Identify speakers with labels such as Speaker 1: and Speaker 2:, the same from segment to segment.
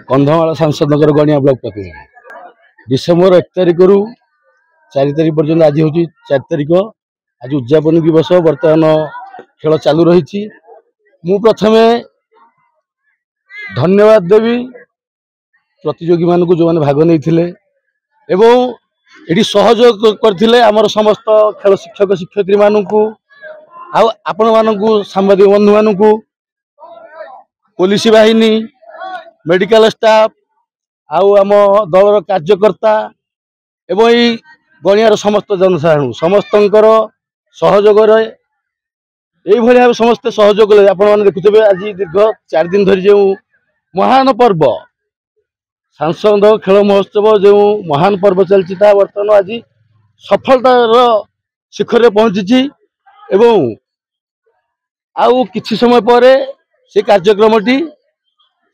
Speaker 1: कंधमाल सांसद गणिया ब्लॉक प्रतिनिधि डिसेम्बर 1 तारिख रु 4 तारिख पर्यटन आज हूँ 4 तारिख आज उद्यापन दिवस बर्तमान खेल चालू रही मु प्रथम धन्यवाद देवी प्रतियोगी मान जो मैंने भाग नहीं ये सहयोग करते आमर समस्त खेल शिक्षक शिक्षयित्री मानू आपण मानू सांबादिक बंधु मानू पुलिस बाहिनी मेडिकल स्टाफ आम दलर कार्यकर्ता एवं यही गणियार समस्त जनसाधारण समस्त सहयोग भाव समस्ते सहयोग कले आपण देखुए आज दीर्घ 4 दिन धरी जो महान पर्व सांसद खेल महोत्सव जो महान पर्व चलती बर्तमान आज सफलतार शिखर पहुंची एवं आउ किछि समय पर से कार्यक्रम टी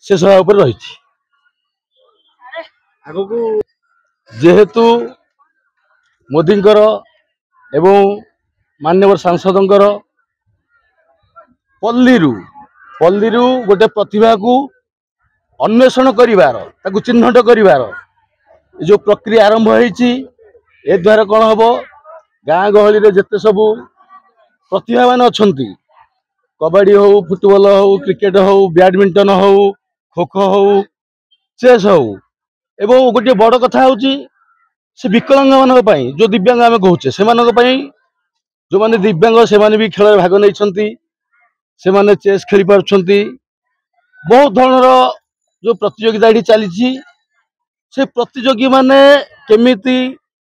Speaker 1: शेष होगा रही जेहेतु मोदींकर एवं माननीय सांसदंकर पल्लीरू गोटे प्रतिभा को अन्वेषण करिवार ताकु चिन्हट करिवार जो प्रक्रिया आरंभ होईची ए द्वारा कौन हम गाँ गहली रे जेते सबू प्रतिभा मान अछंती कबड्डी हो फुटबॉल हो क्रिकेट हो बैडमिंटन हो खो खो हो चेस हो एवं गोटे बड़ कथा होची से विकलांग मान जो दिव्यांग आम कहूचे से जो माने दिव्यांग से माने भी खेल भाग नहीं से माने चेस खेली पारुछंती बहुत धरणर जो प्रतियोगिता ये चली से प्रतियोगी माने केमिति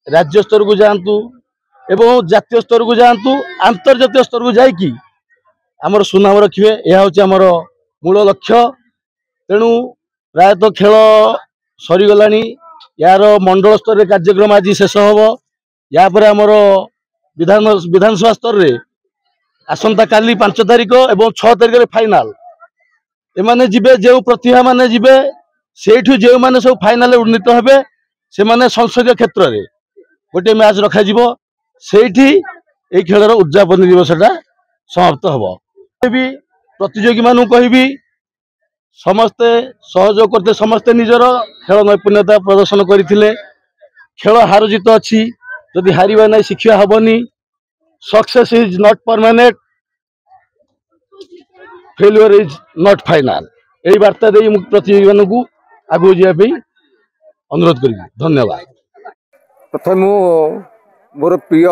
Speaker 1: राज्य स्तर को जातु एवं जातीय स्तर को जातु अंतर्जातीय स्तर को जाकि आमर सुनाम रखिए यह हूँ आमर मूल लक्ष्य तेणु प्रायतः खेल सरीगला यार मंडल स्तर रे कार्यक्रम आज शेष हम यापर आमर विधानसभा स्तर रे आसंता काली 5 तारिख एवं 6 तारिख रे फाइनाल एमाने जिबे जो प्रतिभा माने जिबे सेठु जो माने सब फाइनाल उन्नीत हेबे से माने संसदीय क्षेत्र रे गोटे मैच रखा जिवो सेठी ए खेलर उद्यापन दिवसटा समाप्त हबो भी प्रतियोगी मानू कहिबी समस्ते सहयोग करते समस्ते निजर खेल नैपुण्यता प्रदर्शन करथिले खेल हार जीत अच्छी जदि हारिबा नै शिक्षा हबनी success is not permanent failure is not final यही वार्ता दे प्रतियोगी मानू आगु जाए अनुरोध करी धन्यवाद।
Speaker 2: प्रथम मोर प्रिय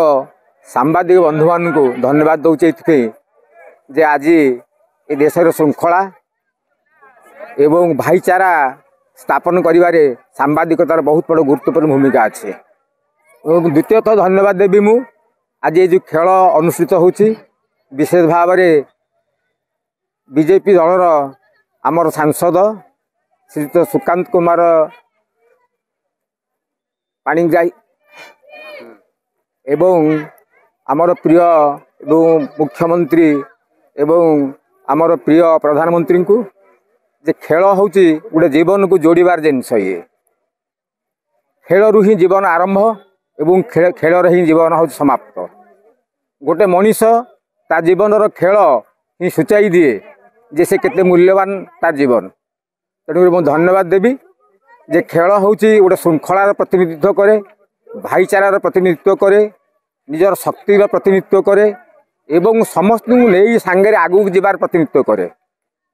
Speaker 2: सांबादिक बंधु मान को धन्यवाद दौचे जे आज ए देशर श्रृंखला एवं भाईचारा स्थापन करिवारे सांबादिकतार बहुत बड़ गुरुत्वपूर्ण भूमिका अच्छे। द्वितीयतः धन्यवाद देवी मु आज ये जो खेल अनुष्ठित होची विशेष भाव में बीजेपी दलर आमर सांसद श्रीयुत सुकांत कुमार पाणिग्राही एवं आमर प्रिय एवं मुख्यमंत्री एवं आमर प्रिय प्रधानमंत्री को जे खेल होची गोटे जीवन को जोड़बार जिनस ये खेल रु ही जीवन आरंभ एवं खेल ही जीवन हो समाप्त गोटे मनीष ता जीवन खेल ही सूचाई दिए जे से केते मूल्यवान तार जीवन तेणुक मुझे धन्यवाद देवी जे खेल होची गोटे श्रृंखलार प्रतिनिधित्व करे भाईचारार प्रतिनिधित्व करे निजर शक्तिर प्रतिनिधित्व करे एवं समस्त नहीं सांगे आगू जीवार प्रतिनिधित्व करे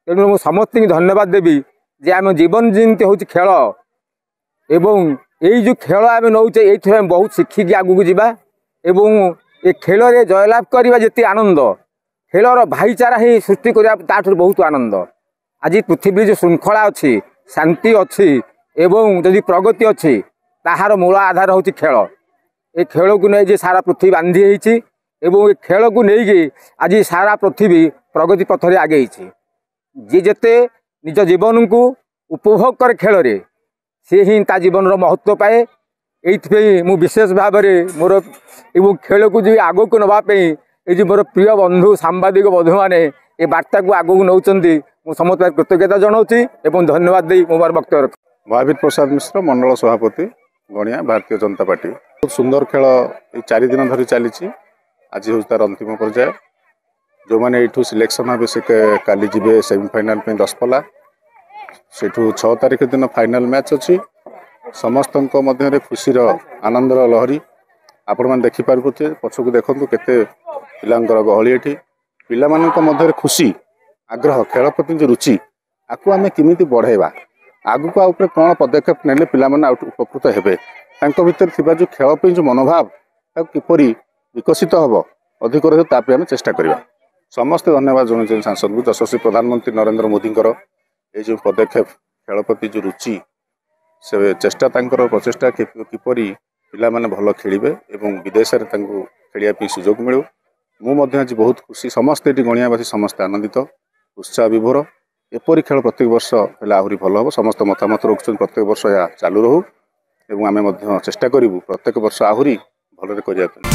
Speaker 2: तेणु मुझे समस्त धन्यवाद देवी जे आम जीवन जमी हूँ खेल एवं यही जो खेल आम नौचे ये बहुत शिखिकी आगू जावा एवं ये खेल रे जयलाभ करवा जिते आनंद खेलर भाईचारा ही सृष्टि करवा बहुत आनंद आज पृथ्वी जो श्रृंखला अच्छी शांति अच्छी एवं जदि प्रगति अच्छी ताहार मूल आधार हूँ खेल ये खेल को नहीं सारा पृथ्वी बांधी होती एवं ये खेल को लेकिन आज सारा पृथ्वी प्रगति पथ में आगे जी जेते निज जीवन को उपभोग करे खेल रे सी ही ता जीवन महत्व पाए ये मु विशेष भाव में मोर एवं खेल को जो आग को नापी ये मोर प्रिय बंधु सांबादिक बंधु मैंने ये वार्ता को आग को नौ समस्त कृतज्ञता जनाऊँगी और धन्यवाद दे मोर वक्तव्य रख
Speaker 3: महावीर प्रसाद मिश्र मंडल सभापति गणिया भारतीय जनता पार्टी बहुत सुंदर खेल 4 दिन धरी चली आज हूँ तार अंतिम पर्याय जो मैंने ये सिलेक्शन हे से काली जी सेमिफाइनाल दशपल्ला से 6 तारिख दिन फाइनाल मैच अच्छी समस्त खुशी आनंदर लहरी आपण मैंने देखिपारे पछक देखूँ केते पिलांकर गहली एठी पिला मानक मध्य खुशी आग्रह खेल प्रति जो रुचि आपको आम केमी बढ़ेवा आगु को आउे कौन पदक्षेप नेले पिला माने उपकृत हेबे तांको भितर थिबा जो खेल पे जो मनोभाव किपरि विकसित हम अधिक तापे आम चेष्टा करवा समस्ते धन्यवाद जनाऊँ सांसद को यशस्वी प्रधानमंत्री नरेंद्र मोदी ये जो पदक्षेप खेल प्रति जो रुचि से चेष्टा प्रचेषा किपरि पिला माने भल खेलिबे एवं विदेश में खेलिया सुजोग मिलू मुझे आज बहुत खुशी समस्ते गणियावासी समस्ते आनंदित उत्साह विभोर एपरी खेल प्रत्येक वर्ष आहरी भल हम समस्त मतामत रखुं प्रत्येक वर्ष यह चालू रहू एवं आम चेष्टा करूँ प्रत्येक वर्ष आहरी भलरे करने।